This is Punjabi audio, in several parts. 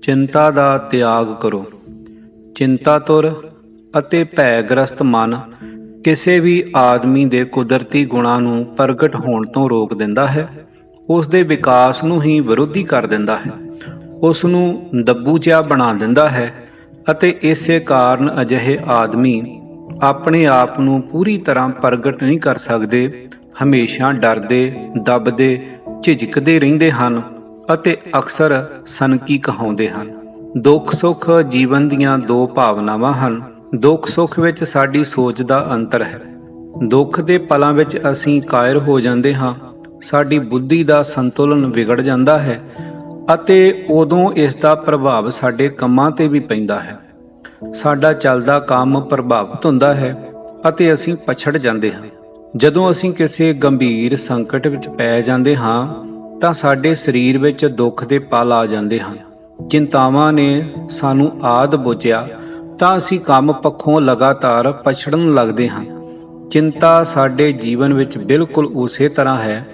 ਚਿੰਤਾ ਦਾ ਤਿਆਗ ਕਰੋ। ਚਿੰਤਾ ਤੁਰ ਅਤੇ ਭੈਗ੍ਰਸਤ ਮਨ ਕਿਸੇ ਵੀ ਆਦਮੀ ਦੇ ਕੁਦਰਤੀ ਗੁਣਾਂ ਨੂੰ ਪ੍ਰਗਟ ਹੋਣ ਤੋਂ ਰੋਕ ਦਿੰਦਾ ਹੈ, ਉਸ ਦੇ ਵਿਕਾਸ ਨੂੰ ਹੀ ਵਿਰੋਧੀ ਕਰ ਦਿੰਦਾ ਹੈ, ਉਸ ਨੂੰ ਦੱਬੂ ਜਿਹਾ ਬਣਾ ਦਿੰਦਾ ਹੈ ਅਤੇ ਇਸੇ ਕਾਰਨ ਅਜਿਹੇ ਆਦਮੀ ਆਪਣੇ ਆਪ ਨੂੰ ਪੂਰੀ ਤਰ੍ਹਾਂ ਪ੍ਰਗਟ ਨਹੀਂ ਕਰ ਸਕਦੇ, ਹਮੇਸ਼ਾ ਡਰਦੇ, ਦੱਬਦੇ, ਝਿਜਕਦੇ ਰਹਿੰਦੇ ਹਨ ਅਤੇ ਅਕਸਰ ਸਨਕੀ ਕਹਾਉਂਦੇ ਹਨ। ਦੁੱਖ ਸੁੱਖ ਜੀਵਨ ਦੀਆਂ ਦੋ ਭਾਵਨਾਵਾਂ ਹਨ। ਦੁੱਖ ਸੁੱਖ ਵਿੱਚ ਸਾਡੀ ਸੋਚ ਦਾ ਅੰਤਰ ਹੈ। ਦੁੱਖ ਦੇ ਪਲਾਂ ਵਿੱਚ ਅਸੀਂ ਕਾਇਰ ਹੋ ਜਾਂਦੇ ਹਾਂ, ਸਾਡੀ ਬੁੱਧੀ ਦਾ ਸੰਤੁਲਨ ਵਿਗੜ ਜਾਂਦਾ ਹੈ ਅਤੇ ਉਦੋਂ ਇਸ ਦਾ ਪ੍ਰਭਾਵ ਸਾਡੇ ਕੰਮਾਂ ਤੇ ਵੀ ਪੈਂਦਾ ਹੈ। ਸਾਡਾ ਚੱਲਦਾ ਕੰਮ ਪ੍ਰਭਾਵਿਤ ਹੁੰਦਾ ਹੈ ਅਤੇ ਅਸੀਂ ਪਛੜ ਜਾਂਦੇ ਹਾਂ। ਜਦੋਂ ਅਸੀਂ ਕਿਸੇ ਗੰਭੀਰ ਸੰਕਟ ਵਿੱਚ ਪੈ ਜਾਂਦੇ ਹਾਂ ਤਾਂ ਸਾਡੇ ਸਰੀਰ ਵਿੱਚ ਦੁੱਖ ਦੇ ਪਲ ਆ ਜਾਂਦੇ ਹਨ। ਚਿੰਤਾਵਾਂ ਨੇ ਸਾਨੂੰ ਆਦ ਬੁਝਿਆ ਤਾਂ ਅਸੀਂ ਕੰਮ ਪੱਖੋਂ ਲਗਾਤਾਰ ਪਛੜਨ ਲੱਗਦੇ ਹਾਂ। ਚਿੰਤਾ ਸਾਡੇ ਜੀਵਨ ਵਿੱਚ ਬਿਲਕੁਲ ਉਸੇ ਤਰ੍ਹਾਂ ਹੈ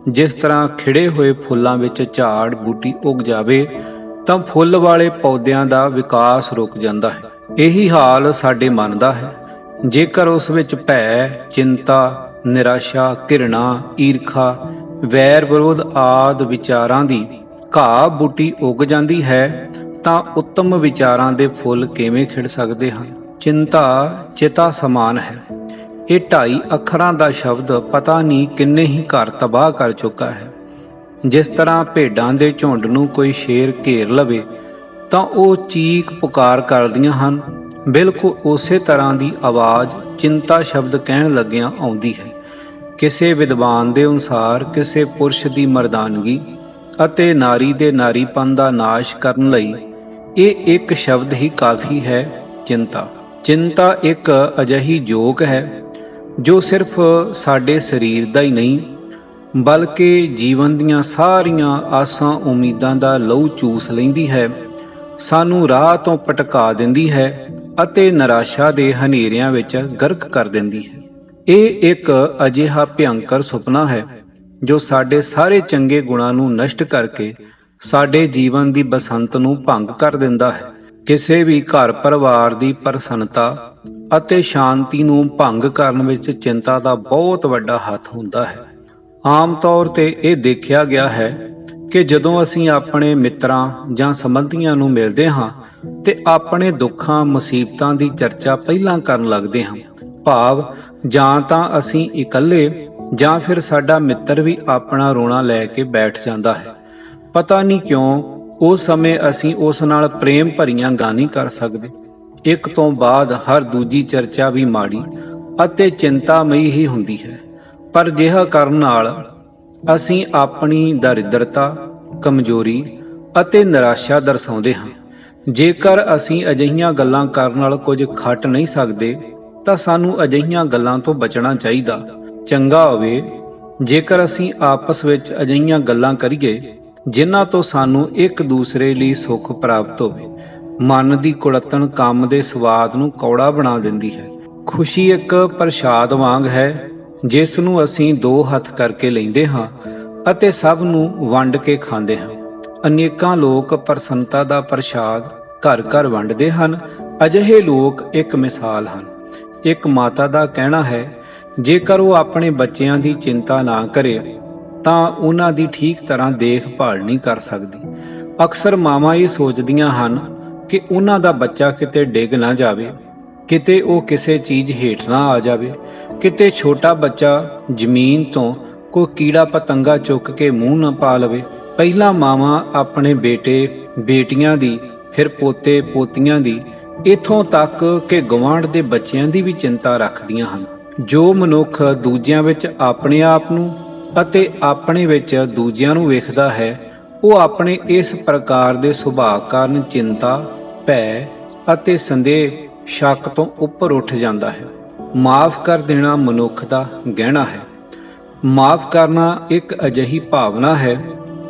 ਜਿਸ ਤਰ੍ਹਾਂ ਖਿੜੇ ਹੋਏ ਫੁੱਲਾਂ ਵਿੱਚ ਝਾੜ ਬੂਟੀ ਉੱਗ ਜਾਵੇ ਤਾਂ ਫੁੱਲ ਵਾਲੇ ਪੌਦਿਆਂ ਦਾ ਵਿਕਾਸ ਰੁਕ ਜਾਂਦਾ ਹੈ। ਇਹੀ ਹਾਲ ਸਾਡੇ ਮਨ ਦਾ ਹੈ। ਜੇਕਰ ਉਸ ਵਿੱਚ ਭੈ, ਚਿੰਤਾ, ਨਿਰਾਸ਼ਾ, ਘਿਰਣਾ, ਈਰਖਾ, ਵੈਰ ਵਿਰੋਧ ਆਦਿ ਵਿਚਾਰਾਂ ਦੀ ਘਾਹ ਬੂਟੀ ਉੱਗ ਜਾਂਦੀ ਹੈ ਤਾਂ ਉੱਤਮ ਵਿਚਾਰਾਂ ਦੇ ਫੁੱਲ ਕਿਵੇਂ ਖਿੜ ਸਕਦੇ ਹਨ। ਚਿੰਤਾ ਚਿਤਾ ਸਮਾਨ ਹੈ। ਇਹ 2.5 ਅੱਖਰਾਂ ਦਾ ਸ਼ਬਦ ਪਤਾ ਨਹੀਂ ਕਿੰਨੇ ਹੀ ਘਰ ਤਬਾਹ ਕਰ ਚੁੱਕਾ ਹੈ। ਜਿਸ ਤਰ੍ਹਾਂ ਭੇਡਾਂ ਦੇ ਝੁੰਡ ਨੂੰ ਕੋਈ ਸ਼ੇਰ ਘੇਰ ਲਵੇ ਤਾਂ ਉਹ ਚੀਕ ਪੁਕਾਰ ਕਰਦੀਆਂ ਹਨ, ਬਿਲਕੁਲ ਉਸੇ ਤਰ੍ਹਾਂ ਦੀ ਆਵਾਜ਼ ਚਿੰਤਾ ਸ਼ਬਦ ਕਹਿਣ ਲੱਗਿਆਂ ਆਉਂਦੀ ਹੈ। ਕਿਸੇ ਵਿਦਵਾਨ ਦੇ ਅਨੁਸਾਰ ਕਿਸੇ ਪੁਰਸ਼ ਦੀ ਮਰਦਾਨਗੀ ਅਤੇ ਨਾਰੀ ਦੇ ਨਾਰੀਪਨ ਦਾ ਨਾਸ਼ ਕਰਨ ਲਈ ਇਹ ਇੱਕ ਸ਼ਬਦ ਹੀ ਕਾਫੀ ਹੈ, ਚਿੰਤਾ। ਚਿੰਤਾ ਇੱਕ ਅਜਿਹੀ ਜੋਕ ਹੈ ਜੋ ਸਿਰਫ ਸਾਡੇ ਸਰੀਰ ਦਾ ਹੀ ਨਹੀਂ ਬਲਕਿ ਜੀਵਨ ਦੀਆਂ ਸਾਰੀਆਂ ਆਸਾਂ ਉਮੀਦਾਂ ਦਾ ਲਹੂ ਚੂਸ ਲੈਂਦੀ ਹੈ, ਸਾਨੂੰ ਰਾਹ ਤੋਂ ਭਟਕਾ ਦਿੰਦੀ ਹੈ ਅਤੇ ਨਿਰਾਸ਼ਾ ਦੇ ਹਨੇਰਿਆਂ ਵਿੱਚ ਗਰਕ ਕਰ ਦਿੰਦੀ ਹੈ। ਇਹ ਇੱਕ ਅਜਿਹਾ ਭਿਅੰਕਰ ਸੁਪਨਾ ਹੈ ਜੋ ਸਾਡੇ ਸਾਰੇ ਚੰਗੇ ਗੁਣਾਂ ਨੂੰ ਨਸ਼ਟ ਕਰਕੇ ਸਾਡੇ ਜੀਵਨ ਦੀ ਬਸੰਤ ਨੂੰ ਭੰਗ ਕਰ ਦਿੰਦਾ ਹੈ। ਕਿਸੇ ਵੀ ਘਰ ਪਰਿਵਾਰ ਦੀ ਪ੍ਰਸੰਨਤਾ ਅਤੇ ਸ਼ਾਂਤੀ ਨੂੰ ਭੰਗ ਕਰਨ ਵਿੱਚ ਚਿੰਤਾ ਦਾ ਬਹੁਤ ਵੱਡਾ ਹੱਥ ਹੁੰਦਾ ਹੈ। ਆਮ ਤੌਰ ਤੇ ਇਹ ਦੇਖਿਆ ਗਿਆ ਹੈ ਕਿ ਜਦੋਂ ਅਸੀਂ ਆਪਣੇ ਮਿੱਤਰਾਂ ਜਾਂ ਸੰਬੰਧੀਆਂ ਨੂੰ ਮਿਲਦੇ ਹਾਂ ਤੇ ਆਪਣੇ ਦੁੱਖਾਂ ਮੁਸੀਬਤਾਂ ਦੀ ਚਰਚਾ ਪਹਿਲਾਂ ਕਰਨ ਲੱਗਦੇ ਹਾਂ, ਭਾਵ ਜਾਂ ਤਾਂ ਅਸੀਂ ਇਕੱਲੇ ਜਾਂ ਫਿਰ ਸਾਡਾ ਮਿੱਤਰ ਵੀ ਆਪਣਾ ਰੋਣਾ ਲੈ ਕੇ ਬੈਠ ਜਾਂਦਾ ਹੈ। ਪਤਾ ਨਹੀਂ ਕਿਉਂ ਉਸ ਸਮੇਂ ਅਸੀਂ ਉਸ ਨਾਲ ਪ੍ਰੇਮ ਭਰੀਆਂ ਗੱਲਾਂ ਨਹੀਂ ਕਰ ਸਕਦੇ। ਇੱਕ ਤੋਂ ਬਾਅਦ ਹਰ ਦੂਜੀ ਚਰਚਾ ਵੀ ਮਾੜੀ ਅਤੇ ਚਿੰਤਾਮਈ ਹੀ ਹੁੰਦੀ ਹੈ। ਪਰ ਅਜਿਹਾ ਕਰਨ ਨਾਲ ਅਸੀਂ ਆਪਣੀ ਦਰਿਦਰਤਾ, ਕਮਜ਼ੋਰੀ ਅਤੇ ਨਿਰਾਸ਼ਾ ਦਰਸਾਉਂਦੇ ਹਾਂ। ਜੇਕਰ ਅਸੀਂ ਅਜਿਹੀਆਂ ਗੱਲਾਂ ਕਰਨ ਨਾਲ ਕੁਝ ਖੱਟ ਨਹੀਂ ਸਕਦੇ ਤਾਂ ਸਾਨੂੰ ਅਜਿਹੀਆਂ ਗੱਲਾਂ ਤੋਂ ਬਚਣਾ ਚਾਹੀਦਾ। ਚੰਗਾ ਹੋਵੇ ਜੇਕਰ ਅਸੀਂ ਆਪਸ ਵਿੱਚ ਅਜਿਹੀਆਂ ਗੱਲਾਂ ਕਰੀਏ ਜਿਨ੍ਹਾਂ ਤੋਂ ਸਾਨੂੰ ਇੱਕ ਦੂਸਰੇ ਲਈ ਸੁੱਖ ਪ੍ਰਾਪਤ ਹੋਵੇ। ਮਨ ਦੀ ਕੁੜੱਤਣ ਕੰਮ ਦੇ ਸਵਾਦ ਨੂੰ ਕੌੜਾ ਬਣਾ ਦਿੰਦੀ ਹੈ। ਖੁਸ਼ੀ ਇੱਕ ਪ੍ਰਸ਼ਾਦ ਵਾਂਗ ਹੈ ਜਿਸ ਨੂੰ ਅਸੀਂ 2 ਹੱਥ ਕਰਕੇ ਲੈਂਦੇ ਹਾਂ ਅਤੇ ਸਭ ਨੂੰ ਵੰਡ ਕੇ ਖਾਂਦੇ ਹਾਂ। ਅਨੇਕਾਂ ਲੋਕ ਪ੍ਰਸੰਨਤਾ ਦਾ ਪ੍ਰਸ਼ਾਦ ਘਰ ਘਰ ਵੰਡਦੇ ਹਨ। ਅਜਿਹੇ ਲੋਕ ਇੱਕ ਮਿਸਾਲ ਹਨ। ਇੱਕ ਮਾਤਾ ਦਾ ਕਹਿਣਾ ਹੈ, ਜੇਕਰ ਉਹ ਆਪਣੇ ਬੱਚਿਆਂ ਦੀ ਚਿੰਤਾ ਨਾ ਕਰੇ ਤਾਂ ਉਹਨਾਂ ਦੀ ਠੀਕ ਤਰ੍ਹਾਂ ਦੇਖਭਾਲ ਨਹੀਂ ਕਰ ਸਕਦੀ। ਅਕਸਰ ਮਾਵਾਂ ਇਹ ਸੋਚਦੀਆਂ ਹਨ ਕਿ ਉਹਨਾਂ ਦਾ ਬੱਚਾ ਕਿਤੇ ਡਿੱਗ ਨਾ ਜਾਵੇ, ਕਿਤੇ ਉਹ ਕਿਸੇ ਚੀਜ਼ ਹੇਠ ਨਾ ਆ ਜਾਵੇ, ਕਿਤੇ ਛੋਟਾ ਬੱਚਾ ਜ਼ਮੀਨ ਤੋਂ ਕੋਈ ਕੀੜਾ ਪਤੰਗਾ ਚੁੱਕ ਕੇ ਮੂੰਹ ਨਾ ਪਾ ਲਵੇ। ਪਹਿਲਾਂ ਮਾਵਾਂ ਆਪਣੇ ਬੇਟੇ ਬੇਟੀਆਂ ਦੀ, ਫਿਰ ਪੋਤੇ ਪੋਤੀਆਂ ਦੀ, ਇੱਥੋਂ ਤੱਕ ਕਿ ਗੁਆਂਢ ਦੇ ਬੱਚਿਆਂ ਦੀ ਵੀ ਚਿੰਤਾ ਰੱਖਦੀਆਂ ਹਨ। ਜੋ ਮਨੁੱਖ ਦੂਜਿਆਂ ਵਿੱਚ ਆਪਣੇ ਆਪ ਨੂੰ ਅਤੇ ਆਪਣੇ ਵਿੱਚ ਦੂਜਿਆਂ ਨੂੰ ਵੇਖਦਾ ਹੈ, ਉਹ ਆਪਣੇ ਇਸ ਪ੍ਰਕਾਰ ਦੇ ਸੁਭਾਅ ਕਾਰਨ ਚਿੰਤਾ, ਭੈ ਅਤੇ ਸੰਦੇਹ, ਸ਼ੱਕ ਤੋਂ ਉੱਪਰ ਉੱਠ ਜਾਂਦਾ ਹੈ। ਮਾਫ਼ ਕਰ ਦੇਣਾ ਮਨੁੱਖ ਦਾ ਗਹਿਣਾ ਹੈ। ਮਾਫ਼ ਕਰਨਾ ਇੱਕ ਅਜਿਹੀ ਭਾਵਨਾ ਹੈ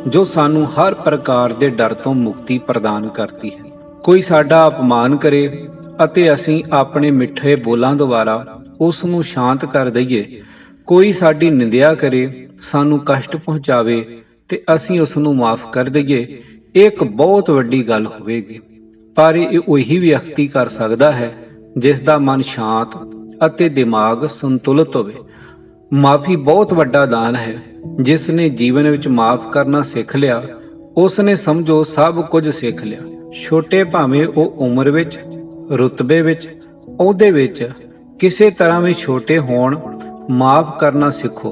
ਜੋ ਸਾਨੂੰ ਹਰ ਪ੍ਰਕਾਰ ਦੇ ਡਰ ਤੋਂ ਮੁਕਤੀ ਪ੍ਰਦਾਨ ਕਰਦੀ ਹੈ। ਕੋਈ ਸਾਡਾ ਅਪਮਾਨ ਕਰੇ ਅਤੇ ਅਸੀਂ ਆਪਣੇ ਮਿੱਠੇ ਬੋਲਾਂ ਦੁਆਰਾ ਉਸ ਨੂੰ ਸ਼ਾਂਤ ਕਰ ਦਈਏ, ਕੋਈ ਸਾਡੀ ਨਿੰਦਿਆ ਕਰੇ, ਸਾਨੂੰ ਕਸ਼ਟ ਪਹੁੰਚਾਵੇ ਤੇ ਅਸੀਂ ਉਸ ਨੂੰ ਮਾਫ਼ ਕਰ ਦਈਏ, ਇਹ ਇੱਕ ਬਹੁਤ ਵੱਡੀ ਗੱਲ ਹੋਵੇਗੀ, ਪਰ ਇਹ ਉਹੀ ਵਿਅਕਤੀ ਕਰ ਸਕਦਾ ਹੈ ਜਿਸ ਦਾ ਮਨ ਸ਼ਾਂਤ ਅਤੇ ਦਿਮਾਗ ਸੰਤੁਲਿਤ ਹੋਵੇ। ਮਾਫੀ ਬਹੁਤ ਵੱਡਾ ਦਾਨ ਹੈ। ਜਿਸ ਨੇ ਜੀਵਨ ਵਿੱਚ ਮਾਫ ਕਰਨਾ ਸਿੱਖ ਲਿਆ, ਉਸ ਨੇ ਸਮਝੋ ਸਭ ਕੁਝ ਸਿੱਖ ਲਿਆ। ਛੋਟੇ ਭਾਵੇਂ ਉਹ ਉਮਰ ਵਿੱਚ, ਰੁਤਬੇ ਵਿੱਚ, ਅਹੁਦੇ ਵਿੱਚ ਕਿਸੇ ਤਰ੍ਹਾਂ ਵੀ ਛੋਟੇ ਹੋਣ, ਮਾਫ ਕਰਨਾ ਸਿੱਖੋ,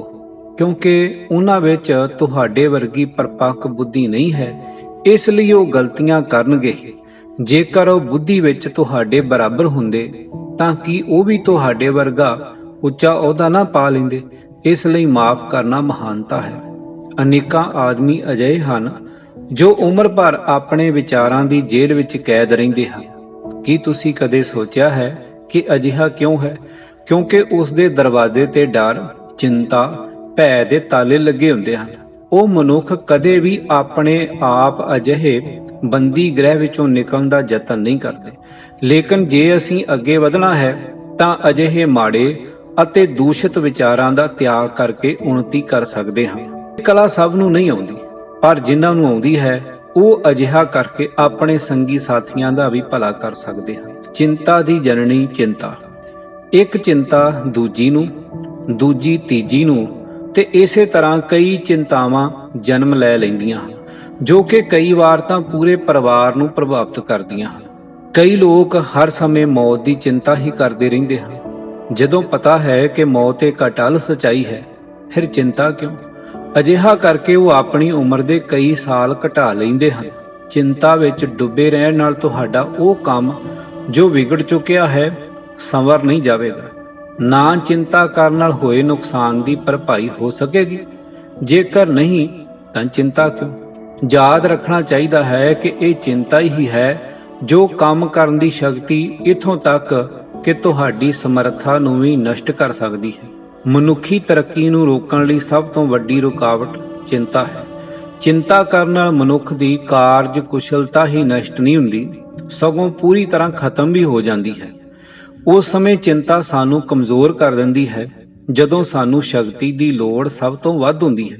ਕਿਉਂਕਿ ਉਹਨਾਂ ਵਿੱਚ ਤੁਹਾਡੇ ਵਰਗੀ ਪਰਪੱਕ ਬੁੱਧੀ ਨਹੀਂ ਹੈ, ਇਸ ਲਈ ਉਹ ਗਲਤੀਆਂ ਕਰਨਗੇ। ਜੇਕਰ ਉਹ ਬੁੱਧੀ ਵਿੱਚ ਤੁਹਾਡੇ ਬਰਾਬਰ ਹੁੰਦੇ ਤਾਂ ਕੀ ਉਹ ਵੀ ਤੁਹਾਡੇ ਵਰਗਾ ਉੱਚਾ ਅਹੁਦਾ ਨਾ ਪਾ ਲੈਂਦੇ। ਇਸ ਲਈ ਮਾਫ ਕਰਨਾ ਮਹਾਨਤਾ ਹੈ। ਅਨੇਕਾਂ ਆਦਮੀ ਅਜਿਹੇ ਹਨ ਜੋ ਉਮਰ ਭਰ ਆਪਣੇ ਵਿਚਾਰਾਂ ਦੀ ਜੇਲ੍ਹ ਵਿੱਚ ਕੈਦ ਰਹਿੰਦੇ ਹਨ। ਕੀ ਤੁਸੀਂ ਕਦੇ ਸੋਚਿਆ ਹੈ ਕਿ ਅਜਿਹਾ ਕਿਉਂ ਹੈ? ਕਿਉਂਕਿ ਉਸ ਦੇ ਦਰਵਾਜ਼ੇ ਤੇ ਡਰ, ਚਿੰਤਾ, ਭੈ ਦੇ ਤਾਲੇ ਲੱਗੇ ਹੁੰਦੇ ਹਨ। ਉਹ ਮਨੁੱਖ ਕਦੇ ਵੀ ਆਪਣੇ ਆਪ ਅਜਿਹੇ ਬੰਦੀ ਗ੍ਰਹਿ ਵਿੱਚੋਂ ਨਿਕਲਣ ਦਾ ਯਤਨ ਨਹੀਂ ਕਰਦੇ। ਲੇਕਿਨ ਜੇ ਅਸੀਂ ਅੱਗੇ ਵਧਣਾ ਹੈ ਤਾਂ ਅਜਿਹੇ ਮਾੜੇ ਅਤੇ ਦੂਸ਼ਿਤ ਵਿਚਾਰਾਂ ਦਾ ਤਿਆਗ ਕਰਕੇ ਉન્નਤੀ ਕਰ ਸਕਦੇ ਹਾਂ। ਇਹ ਕਲਾ ਸਭ ਨੂੰ ਨਹੀਂ ਆਉਂਦੀ, ਪਰ ਜਿਨ੍ਹਾਂ ਨੂੰ ਆਉਂਦੀ ਹੈ ਉਹ ਅਜਿਹਾ ਕਰਕੇ ਆਪਣੇ ਸੰਗੀ ਸਾਥੀਆਂ ਦਾ ਵੀ ਭਲਾ ਕਰ ਸਕਦੇ ਹਨ। ਚਿੰਤਾ ਦੀ ਜਨਨੀ ਚਿੰਤਾ। ਇੱਕ ਚਿੰਤਾ ਦੂਜੀ ਨੂੰ, ਦੂਜੀ ਤੀਜੀ ਨੂੰ, ਤੇ ਇਸੇ ਤਰ੍ਹਾਂ ਕਈ ਚਿੰਤਾਵਾਂ ਜਨਮ ਲੈ ਲੈਂਦੀਆਂ ਹਨ, ਜੋ ਕਿ ਕਈ ਵਾਰ ਤਾਂ ਪੂਰੇ ਪਰਿਵਾਰ ਨੂੰ ਪ੍ਰਭਾਵਿਤ ਕਰਦੀਆਂ ਹਨ। ਕਈ ਲੋਕ ਹਰ ਸਮੇਂ ਮੌਤ ਦੀ ਚਿੰਤਾ ਹੀ ਕਰਦੇ ਰਹਿੰਦੇ ਹਨ। ਜਦੋਂ ਪਤਾ ਹੈ ਕਿ ਮੌਤ ਇੱਕ ਅਟੱਲ ਸੱਚਾਈ ਹੈ, ਫਿਰ ਚਿੰਤਾ ਕਿਉਂ? ਅਜਿਹਾ ਕਰਕੇ ਉਹ ਆਪਣੀ ਉਮਰ ਦੇ ਕਈ ਸਾਲ ਘਟਾ ਲੈਂਦੇ ਹਨ। ਚਿੰਤਾ ਵਿੱਚ ਡੁੱਬੇ ਰਹਿਣ ਨਾਲ ਤੁਹਾਡਾ ਉਹ ਕੰਮ ਜੋ ਵਿਗੜ ਚੁੱਕਿਆ ਹੈ ਸੰਵਰ ਨਹੀਂ ਜਾਵੇਗਾ। ਨਾ ਚਿੰਤਾ ਕਰਨ ਨਾਲ ਹੋਏ ਨੁਕਸਾਨ ਦੀ ਭਰਪਾਈ ਹੋ ਸਕੇਗੀ। ਜੇਕਰ ਨਹੀਂ ਤਾਂ ਚਿੰਤਾ ਕਿਉਂ? ਯਾਦ ਰੱਖਣਾ ਚਾਹੀਦਾ ਹੈ ਕਿ ਇਹ ਚਿੰਤਾ ਹੀ ਹੈ ਜੋ ਕੰਮ ਕਰਨ ਦੀ ਸ਼ਕਤੀ, ਇੱਥੋਂ ਤੱਕ ਕਿ ਤੁਹਾਡੀ ਸਮਰੱਥਾ ਨੂੰ ਵੀ ਨਸ਼ਟ ਕਰ ਸਕਦੀ ਹੈ। ਮਨੁੱਖੀ ਤਰੱਕੀ ਨੂੰ ਰੋਕਣ ਲਈ ਸਭ ਤੋਂ ਵੱਡੀ ਰੁਕਾਵਟ ਚਿੰਤਾ ਹੈ। ਚਿੰਤਾ ਕਰਨ ਨਾਲ ਮਨੁੱਖ ਦੀ ਕਾਰਜ ਕੁਸ਼ਲਤਾ ਹੀ ਨਸ਼ਟ ਨਹੀਂ ਹੁੰਦੀ, ਸਗੋਂ ਪੂਰੀ ਤਰ੍ਹਾਂ ਖਤਮ ਵੀ ਹੋ ਜਾਂਦੀ ਹੈ। ਉਸ ਸਮੇਂ ਚਿੰਤਾ ਸਾਨੂੰ ਕਮਜ਼ੋਰ ਕਰ ਦਿੰਦੀ ਹੈ ਜਦੋਂ ਸਾਨੂੰ ਸ਼ਕਤੀ ਦੀ ਲੋੜ ਸਭ ਤੋਂ ਵੱਧ ਹੁੰਦੀ ਹੈ।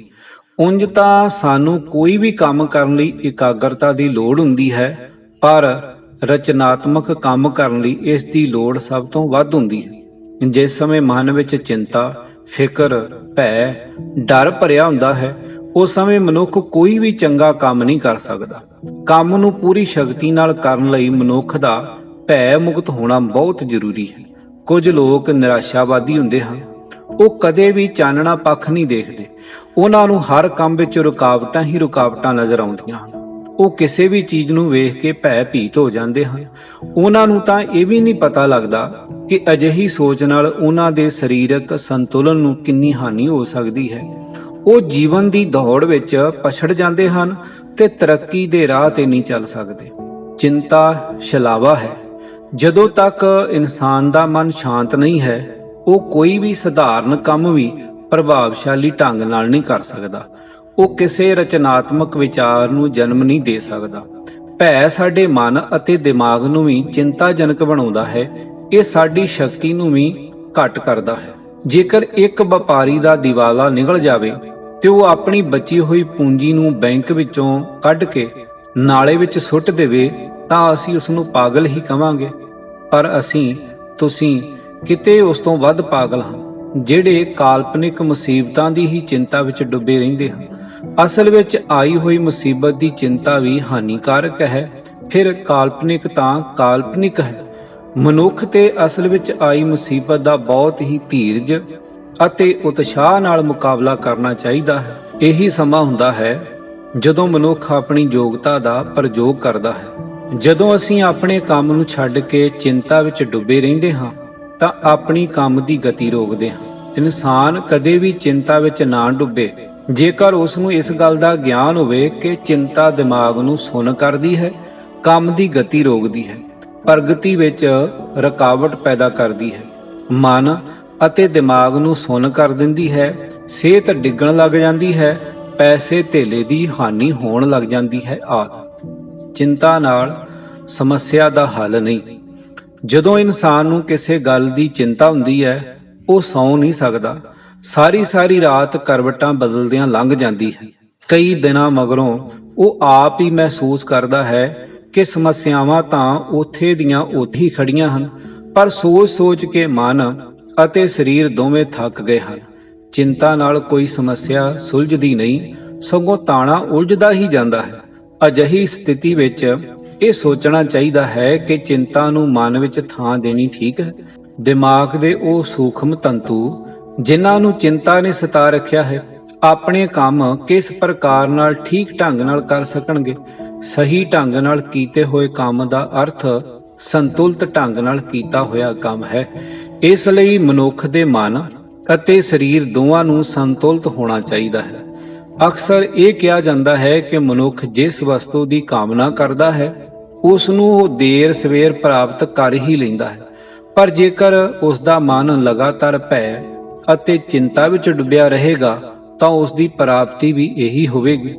ਉਂਝ ਤਾਂ ਸਾਨੂੰ ਕੋਈ ਵੀ ਕੰਮ ਕਰਨ ਲਈ ਇਕਾਗਰਤਾ ਦੀ ਲੋੜ ਹੁੰਦੀ ਹੈ, ਪਰ ਰਚਨਾਤਮਕ ਕੰਮ ਕਰਨ ਲਈ ਇਸ ਦੀ ਲੋੜ ਸਭ ਤੋਂ ਵੱਧ ਹੁੰਦੀ ਹੈ। ਜਿਸ ਸਮੇਂ ਮਨ ਵਿੱਚ ਚਿੰਤਾ, ਫਿਕਰ, ਭੈ, ਡਰ ਭਰਿਆ ਹੁੰਦਾ ਹੈ, ਉਸ ਸਮੇਂ ਮਨੁੱਖ ਕੋਈ ਵੀ ਚੰਗਾ ਕੰਮ ਨਹੀਂ ਕਰ ਸਕਦਾ। ਕੰਮ ਨੂੰ ਪੂਰੀ ਸ਼ਕਤੀ ਨਾਲ ਕਰਨ ਲਈ ਮਨੁੱਖ ਦਾ ਭੈ ਮੁਕਤ ਹੋਣਾ ਬਹੁਤ ਜ਼ਰੂਰੀ ਹੈ। ਕੁਝ ਲੋਕ ਨਿਰਾਸ਼ਾਵਾਦੀ ਹੁੰਦੇ ਹਨ। ਉਹ ਕਦੇ ਵੀ ਚਾਨਣਾ ਪੱਖ ਨਹੀਂ ਦੇਖਦੇ। ਉਹਨਾਂ ਨੂੰ ਹਰ ਕੰਮ ਵਿੱਚ ਰੁਕਾਵਟਾਂ ਹੀ ਰੁਕਾਵਟਾਂ ਨਜ਼ਰ ਆਉਂਦੀਆਂ ਹਨ। ਉਹ ਕਿਸੇ ਵੀ ਚੀਜ਼ ਨੂੰ ਵੇਖ ਕੇ ਭੈ ਭੀਤ ਹੋ ਜਾਂਦੇ ਹਨ। ਉਹਨਾਂ ਨੂੰ ਤਾਂ ਇਹ ਵੀ ਨਹੀਂ ਪਤਾ ਲੱਗਦਾ ਕਿ ਅਜਿਹੀ ਸੋਚ ਨਾਲ ਉਹਨਾਂ ਦੇ ਸਰੀਰਕ ਸੰਤੁਲਨ ਨੂੰ ਕਿੰਨੀ ਹਾਨੀ ਹੋ ਸਕਦੀ ਹੈ। ਉਹ ਜੀਵਨ ਦੀ ਦੌੜ ਵਿੱਚ ਪਛੜ ਜਾਂਦੇ ਹਨ ਤੇ ਤਰੱਕੀ ਦੇ ਰਾਹ ਤੇ ਨਹੀਂ ਚੱਲ ਸਕਦੇ। ਚਿੰਤਾ ਛਲਾਵਾ ਹੈ। ਜਦੋਂ ਤੱਕ ਇਨਸਾਨ ਦਾ ਮਨ ਸ਼ਾਂਤ ਨਹੀਂ ਹੈ, ਉਹ ਕੋਈ ਵੀ ਸਧਾਰਨ ਕੰਮ ਵੀ ਪ੍ਰਭਾਵਸ਼ਾਲੀ ਢੰਗ ਨਾਲ ਨਹੀਂ ਕਰ ਸਕਦਾ। ਉਹ ਕਿਸੇ ਰਚਨਾਤਮਕ ਵਿਚਾਰ ਨੂੰ ਜਨਮ ਨਹੀਂ ਦੇ ਸਕਦਾ। ਭੈ ਸਾਡੇ ਮਨ ਅਤੇ ਦਿਮਾਗ ਨੂੰ ਵੀ ਚਿੰਤਾਜਨਕ ਬਣਾਉਂਦਾ ਹੈ। ਇਹ ਸਾਡੀ ਸ਼ਕਤੀ ਨੂੰ ਵੀ ਘੱਟ ਕਰਦਾ ਹੈ। ਜੇਕਰ ਇੱਕ ਵਪਾਰੀ ਦਾ ਦਿਵਾਲਾ ਨਿਕਲ ਜਾਵੇ ਤੇ ਉਹ ਆਪਣੀ ਬਚੀ ਹੋਈ ਪੂੰਜੀ ਨੂੰ ਬੈਂਕ ਵਿੱਚੋਂ ਕੱਢ ਕੇ ਨਾਲੇ ਵਿੱਚ ਸੁੱਟ ਦੇਵੇ ਤਾਂ ਅਸੀਂ ਉਸ ਨੂੰ ਪਾਗਲ ਹੀ ਕਵਾਂਗੇ। ਪਰ ਤੁਸੀਂ ਕਿਤੇ ਉਸ ਤੋਂ ਵੱਧ ਪਾਗਲ ਹਾਂ, ਜਿਹੜੇ ਕਾਲਪਨਿਕ ਮੁਸੀਬਤਾਂ ਦੀ ਹੀ ਚਿੰਤਾ ਵਿੱਚ ਡੁੱਬੇ ਰਹਿੰਦੇ ਹਨ। ਅਸਲ ਵਿੱਚ ਆਈ ਹੋਈ ਮੁਸੀਬਤ ਦੀ ਚਿੰਤਾ ਵੀ ਹਾਨੀਕਾਰਕ ਹੈ, ਫਿਰ ਕਾਲਪਨਿਕ ਤਾਂ ਕਾਲਪਨਿਕ ਹੈ। ਮਨੁੱਖ ਤੇ ਅਸਲ ਵਿੱਚ ਆਈ ਮੁਸੀਬਤ ਦਾ ਬਹੁਤ ਹੀ ਧੀਰਜ ਅਤੇ ਉਤਸ਼ਾਹ ਨਾਲ ਮੁਕਾਬਲਾ ਕਰਨਾ ਚਾਹੀਦਾ ਹੈ। ਇਹੀ ਸਮਾਂ ਹੁੰਦਾ ਹੈ ਜਦੋਂ ਮਨੁੱਖ ਆਪਣੀ ਯੋਗਤਾ ਦਾ ਪ੍ਰਯੋਗ ਕਰਦਾ ਹੈ। ਜਦੋਂ ਅਸੀਂ ਆਪਣੇ ਕੰਮ ਨੂੰ ਛੱਡ ਕੇ ਚਿੰਤਾ ਵਿੱਚ ਡੁੱਬੇ ਰਹਿੰਦੇ ਹਾਂ ਤਾਂ ਆਪਣੀ ਕੰਮ ਦੀ ਗਤੀ ਰੋਕਦੇ ਹਾਂ। ਇਨਸਾਨ ਕਦੇ ਵੀ ਚਿੰਤਾ ਵਿੱਚ ਨਾ ਡੁੱਬੇ ਜੇਕਰ ਉਸ ਨੂੰ ਇਸ ਗੱਲ ਦਾ ਗਿਆਨ ਹੋਵੇ ਕਿ ਚਿੰਤਾ ਦਿਮਾਗ ਨੂੰ ਸੁੰਨ ਕਰਦੀ ਹੈ, ਕੰਮ ਦੀ ਗਤੀ ਰੋਕਦੀ ਹੈ, ਪ੍ਰਗਤੀ ਵਿੱਚ ਰੁਕਾਵਟ ਪੈਦਾ ਕਰਦੀ ਹੈ, ਮਨ ਅਤੇ ਦਿਮਾਗ ਨੂੰ ਸੁੰਨ ਕਰ ਦਿੰਦੀ ਹੈ, ਸਿਹਤ ਡਿੱਗਣ ਲੱਗ ਜਾਂਦੀ ਹੈ, ਪੈਸੇ ਧੇਲੇ ਦੀ ਹਾਨੀ ਹੋਣ ਲੱਗ ਜਾਂਦੀ ਹੈ ਆਦਿ। ਚਿੰਤਾ ਨਾਲ ਸਮੱਸਿਆ ਦਾ ਹੱਲ ਨਹੀਂ। ਜਦੋਂ ਇਨਸਾਨ ਨੂੰ ਕਿਸੇ ਗੱਲ ਦੀ ਚਿੰਤਾ ਹੁੰਦੀ ਹੈ, ਉਹ ਸੌਂ ਨਹੀਂ ਸਕਦਾ। ਸਾਰੀ ਰਾਤ ਕਰਵਟਾਂ ਬਦਲਦਿਆਂ ਲੰਘ ਜਾਂਦੀ ਹੈ। ਕਈ ਦਿਨਾਂ ਮਗਰੋਂ ਉਹ ਆਪ ਹੀ ਮਹਿਸੂਸ ਕਰਦਾ ਹੈ ਕਿ ਸਮੱਸਿਆਵਾਂ ਤਾਂ ਉੱਥੇ ਦੀਆਂ ਉੱਥੇ ਹੀ ਖੜੀਆਂ ਹਨ, ਪਰ ਸੋਚ-ਸੋਚ ਕੇ ਮਨ ਅਤੇ ਸਰੀਰ ਦੋਵੇਂ ਥੱਕ ਗਏ ਹਨ। ਚਿੰਤਾ ਨਾਲ ਕੋਈ ਸਮੱਸਿਆ ਸੁਲਝਦੀ ਨਹੀਂ, ਸਗੋਂ ਤਾਣਾ ਉਲਝਦਾ ਹੀ ਜਾਂਦਾ ਹੈ। ਅਜਿਹੀ ਸਥਿਤੀ ਵਿੱਚ ਇਹ ਸੋਚਣਾ ਚਾਹੀਦਾ ਹੈ ਕਿ ਚਿੰਤਾ ਨੂੰ ਮਨ ਵਿੱਚ ਥਾਂ ਦੇਣੀ ਠੀਕ ਹੈ। ਦਿਮਾਗ ਦੇ ਉਹ ਸੂਖਮ ਤੰਤੂ ਜਿਨ੍ਹਾਂ ਨੂੰ ਚਿੰਤਾ ਨੇ ਸਤਾ ਰੱਖਿਆ ਹੈ, ਆਪਣੇ ਕੰਮ ਕਿਸ ਪ੍ਰਕਾਰ ਨਾਲ ਠੀਕ ਢੰਗ ਨਾਲ ਕਰ ਸਕਣਗੇ। ਸਹੀ ਢੰਗ ਨਾਲ ਕੀਤੇ ਹੋਏ ਕੰਮ ਦਾ ਅਰਥ ਸੰਤੁਲਿਤ ਢੰਗ ਨਾਲ ਕੀਤਾ ਹੋਇਆ ਕੰਮ ਹੈ। ਇਸ ਲਈ ਮਨੁੱਖ ਦੇ ਮਨ ਅਤੇ ਸਰੀਰ ਦੋਵਾਂ ਨੂੰ ਸੰਤੁਲਿਤ ਹੋਣਾ ਚਾਹੀਦਾ ਹੈ। ਅਕਸਰ ਇਹ ਕਿਹਾ ਜਾਂਦਾ ਹੈ ਕਿ ਮਨੁੱਖ ਜਿਸ ਵਸਤੂ ਦੀ ਕਾਮਨਾ ਕਰਦਾ ਹੈ ਉਸ ਨੂੰ ਉਹ ਦੇਰ ਸਵੇਰ ਪ੍ਰਾਪਤ ਕਰ ਹੀ ਲੈਂਦਾ ਹੈ, ਪਰ ਜੇਕਰ ਉਸ ਦਾ ਮਨ ਲਗਾਤਾਰ ਭੈ ਅਤੇ ਚਿੰਤਾ ਵਿੱਚ ਡੁੱਬਿਆ ਰਹੇਗਾ ਤਾਂ ਉਸ ਦੀ ਪ੍ਰਾਪਤੀ ਵੀ ਇਹੀ ਹੋਵੇਗੀ।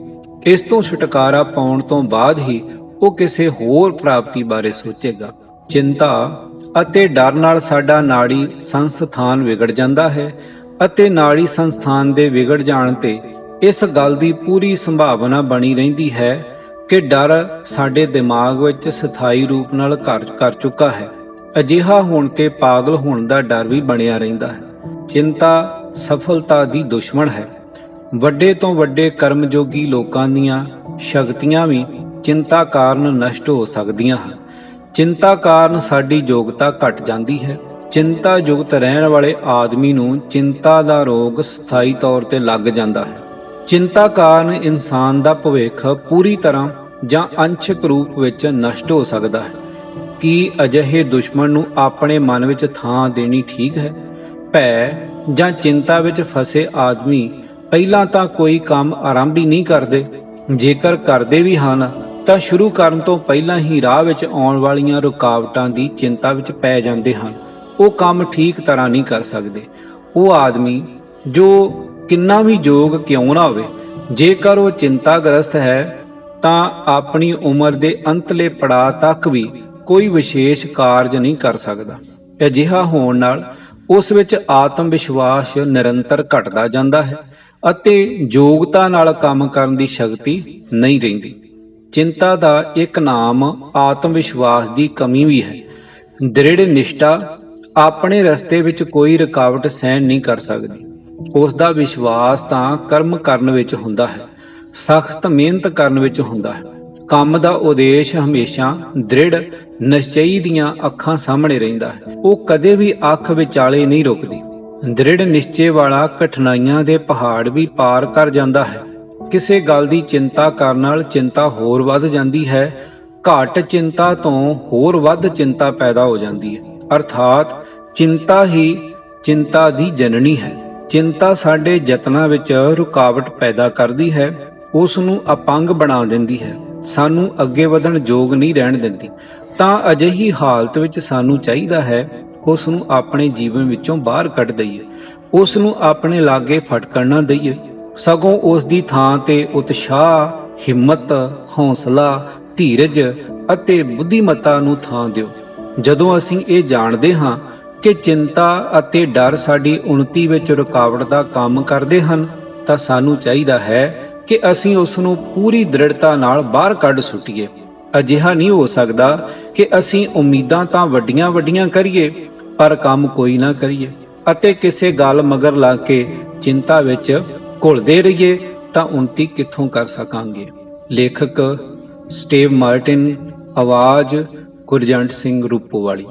ਇਸ ਤੋਂ ਛੁਟਕਾਰਾ ਪਾਉਣ ਤੋਂ ਬਾਅਦ ਹੀ ਉਹ ਕਿਸੇ ਹੋਰ ਪ੍ਰਾਪਤੀ ਬਾਰੇ ਸੋਚੇਗਾ। ਚਿੰਤਾ ਅਤੇ ਡਰ ਨਾਲ ਸਾਡਾ ਨਾੜੀ ਸੰਸਥਾਨ ਵਿਗੜ ਜਾਂਦਾ ਹੈ ਅਤੇ ਨਾੜੀ ਸੰਸਥਾਨ ਦੇ ਵਿਗੜ ਜਾਣ ਤੇ ਇਸ ਗੱਲ ਦੀ ਪੂਰੀ ਸੰਭਾਵਨਾ ਬਣੀ ਰਹਿੰਦੀ ਹੈ ਕਿ ਡਰ ਸਾਡੇ ਦਿਮਾਗ ਵਿੱਚ ਸਥਾਈ ਰੂਪ ਨਾਲ ਘਰ ਕਰ ਚੁੱਕਾ ਹੈ। ਅਜਿਹਾ ਹੋਣ ਤੇ ਪਾਗਲ ਹੋਣ ਦਾ ਡਰ ਵੀ ਬਣਿਆ ਰਹਿੰਦਾ ਹੈ। ਚਿੰਤਾ ਸਫਲਤਾ ਦੀ ਦੁਸ਼ਮਣ ਹੈ। ਵੱਡੇ ਤੋਂ ਵੱਡੇ ਕਰਮਯੋਗੀ ਲੋਕਾਂ ਦੀਆਂ ਸ਼ਕਤੀਆਂ ਵੀ ਚਿੰਤਾ ਕਾਰਨ ਨਸ਼ਟ ਹੋ ਸਕਦੀਆਂ ਹਨ। ਚਿੰਤਾ ਕਾਰਨ ਸਾਡੀ ਯੋਗਤਾ ਘਟ ਜਾਂਦੀ ਹੈ। ਚਿੰਤਾ ਯੁਕਤ ਰਹਿਣ ਵਾਲੇ ਆਦਮੀ ਨੂੰ ਚਿੰਤਾ ਦਾ ਰੋਗ ਸਥਾਈ ਤੌਰ ਤੇ ਲੱਗ ਜਾਂਦਾ ਹੈ। ਚਿੰਤਾ ਕਾਰਨ ਇਨਸਾਨ ਦਾ ਭਵਿੱਖ ਪੂਰੀ ਤਰ੍ਹਾਂ ਜਾਂ ਅੰਸ਼ਕ ਰੂਪ ਵਿੱਚ ਨਸ਼ਟ ਹੋ ਸਕਦਾ ਹੈ। ਕੀ ਅਜਿਹੇ ਦੁਸ਼ਮਣ ਨੂੰ ਆਪਣੇ ਮਨ ਵਿੱਚ ਥਾਂ ਦੇਣੀ ਠੀਕ ਹੈ? ਭੈ ਜਾਂ ਚਿੰਤਾ ਵਿੱਚ ਫਸੇ ਆਦਮੀ ਪਹਿਲਾਂ ਤਾਂ ਕੋਈ ਕੰਮ ਆਰੰਭ ਹੀ ਨਹੀਂ ਕਰਦੇ। ਜੇਕਰ ਕਰਦੇ ਵੀ ਹਨ ਤਾਂ ਸ਼ੁਰੂ ਕਰਨ ਤੋਂ ਪਹਿਲਾਂ ਹੀ ਰਾਹ ਵਿੱਚ ਆਉਣ ਵਾਲੀਆਂ ਰੁਕਾਵਟਾਂ ਦੀ ਚਿੰਤਾ ਵਿੱਚ ਪੈ ਜਾਂਦੇ ਹਨ। ਉਹ ਕੰਮ ਠੀਕ ਤਰ੍ਹਾਂ ਨਹੀਂ ਕਰ ਸਕਦੇ। ਉਹ ਆਦਮੀ ਜੋ ਕਿੰਨਾ ਵੀ ਯੋਗ ਕਿਉਂ ਨਾ ਹੋਵੇ, ਜੇਕਰ ਉਹ ਚਿੰਤਾਗ੍ਰਸਤ ਹੈ ਤਾਂ ਆਪਣੀ ਉਮਰ ਦੇ ਅੰਤਲੇ ਪੜਾਅ ਤੱਕ ਵੀ ਕੋਈ ਵਿਸ਼ੇਸ਼ ਕਾਰਜ ਨਹੀਂ ਕਰ ਸਕਦਾ। ਅਜਿਹਾ ਹੋਣ ਨਾਲ ਉਸ ਵਿੱਚ ਆਤਮ ਵਿਸ਼ਵਾਸ ਨਿਰੰਤਰ ਘਟਦਾ ਜਾਂਦਾ ਹੈ ਅਤੇ ਯੋਗਤਾ ਨਾਲ ਕੰਮ ਕਰਨ ਦੀ ਸ਼ਕਤੀ ਨਹੀਂ ਰਹਿੰਦੀ। ਚਿੰਤਾ ਦਾ ਇੱਕ ਨਾਮ ਆਤਮ ਵਿਸ਼ਵਾਸ ਦੀ ਕਮੀ ਵੀ ਹੈ। ਦ੍ਰਿੜ ਨਿਸ਼ਠਾ ਆਪਣੇ ਰਸਤੇ ਵਿੱਚ ਕੋਈ ਰੁਕਾਵਟ ਸਹਿਣ ਨਹੀਂ ਕਰ ਸਕਦੀ। ਉਸ ਦਾ ਵਿਸ਼ਵਾਸ ਤਾਂ ਕਰਮ ਕਰਨ ਵਿੱਚ ਹੁੰਦਾ ਹੈ, ਸਖਤ ਮਿਹਨਤ ਕਰਨ ਵਿੱਚ ਹੁੰਦਾ ਹੈ। ਕੰਮ ਦਾ ਉਦੇਸ਼ ਹਮੇਸ਼ਾ ਦ੍ਰਿੜ ਨਿਸ਼ਚਈ ਦੀਆਂ ਅੱਖਾਂ ਸਾਹਮਣੇ ਰਹਿੰਦਾ ਹੈ। ਉਹ ਕਦੇ ਵੀ ਅੱਖ ਵਿਚਾਲੇ ਨਹੀਂ ਰੁਕਦੀ। ਦ੍ਰਿੜ ਨਿਸ਼ਚੇ ਵਾਲਾ ਕਠਿਨਾਈਆਂ ਦੇ ਪਹਾੜ ਵੀ ਪਾਰ ਕਰ ਜਾਂਦਾ ਹੈ। ਕਿਸੇ ਗੱਲ ਦੀ ਚਿੰਤਾ ਕਰਨ ਨਾਲ ਚਿੰਤਾ ਹੋਰ ਵੱਧ ਜਾਂਦੀ ਹੈ। ਘੱਟ ਚਿੰਤਾ ਤੋਂ ਹੋਰ ਵੱਧ ਚਿੰਤਾ ਪੈਦਾ ਹੋ ਜਾਂਦੀ ਹੈ। ਅਰਥਾਤ ਚਿੰਤਾ ਹੀ ਚਿੰਤਾ ਦੀ ਜਨਨੀ ਹੈ। ਚਿੰਤਾ ਸਾਡੇ ਯਤਨਾਂ ਵਿੱਚ ਰੁਕਾਵਟ ਪੈਦਾ ਕਰਦੀ ਹੈ, ਉਸ ਨੂੰ ਅਪੰਗ ਬਣਾ ਦਿੰਦੀ ਹੈ, ਸਾਨੂੰ ਅੱਗੇ ਵਧਣ ਯੋਗ ਨਹੀਂ ਰਹਿਣ ਦਿੰਦੀ। ਤਾਂ ਅਜਿਹੀ ਹਾਲਤ ਵਿੱਚ ਸਾਨੂੰ ਚਾਹੀਦਾ ਹੈ ਉਸ ਨੂੰ ਆਪਣੇ ਜੀਵਨ ਵਿੱਚੋਂ ਬਾਹਰ ਕੱਢ ਦਈਏ, ਉਸ ਨੂੰ ਆਪਣੇ ਲਾਗੇ ਫਟਕਣ ਨਾ ਦਈਏ, ਸਗੋਂ ਉਸ ਦੀ ਥਾਂ ਤੇ ਉਤਸ਼ਾਹ, ਹਿੰਮਤ, ਹੌਸਲਾ, ਧੀਰਜ ਅਤੇ ਬੁੱਧੀਮੱਤਾ ਨੂੰ ਥਾਂ ਦਿਓ। ਜਦੋਂ ਅਸੀਂ ਇਹ ਜਾਣਦੇ ਹਾਂ ਕਿ ਚਿੰਤਾ ਅਤੇ ਡਰ ਸਾਡੀ ਉન્નਤੀ ਵਿੱਚ ਰੁਕਾਵਟ ਦਾ ਕੰਮ ਕਰਦੇ ਹਨ ਤਾਂ ਸਾਨੂੰ ਚਾਹੀਦਾ ਹੈ ਕਿ ਅਸੀਂ ਉਸ ਨੂੰ ਪੂਰੀ ਦ੍ਰਿੜਤਾ ਨਾਲ ਬਾਹਰ ਕੱਢ ਸੁੱਟੀਏ। ਅਜਿਹਾ ਨਹੀਂ ਹੋ ਸਕਦਾ ਕਿ ਅਸੀਂ ਉਮੀਦਾਂ ਤਾਂ ਵੱਡੀਆਂ-ਵੱਡੀਆਂ ਕਰੀਏ ਪਰ ਕੰਮ ਕੋਈ ਨਾ ਕਰੀਏ ਅਤੇ ਕਿਸੇ ਗੱਲ ਮਗਰ ਲੱਗ ਕੇ ਚਿੰਤਾ ਵਿੱਚ ਘੁਲਦੇ ਰਹੀਏ ਤਾਂ ਉન્નਤੀ ਕਿੱਥੋਂ ਕਰ ਸਕਾਂਗੇ। ਲੇਖਕ ਸਟੀਵ ਮਾਰਟਿਨ, ਆਵਾਜ਼ ਗੁਰਜੰਟ ਸਿੰਘ ਰੂਪੋਵਾਲੀ।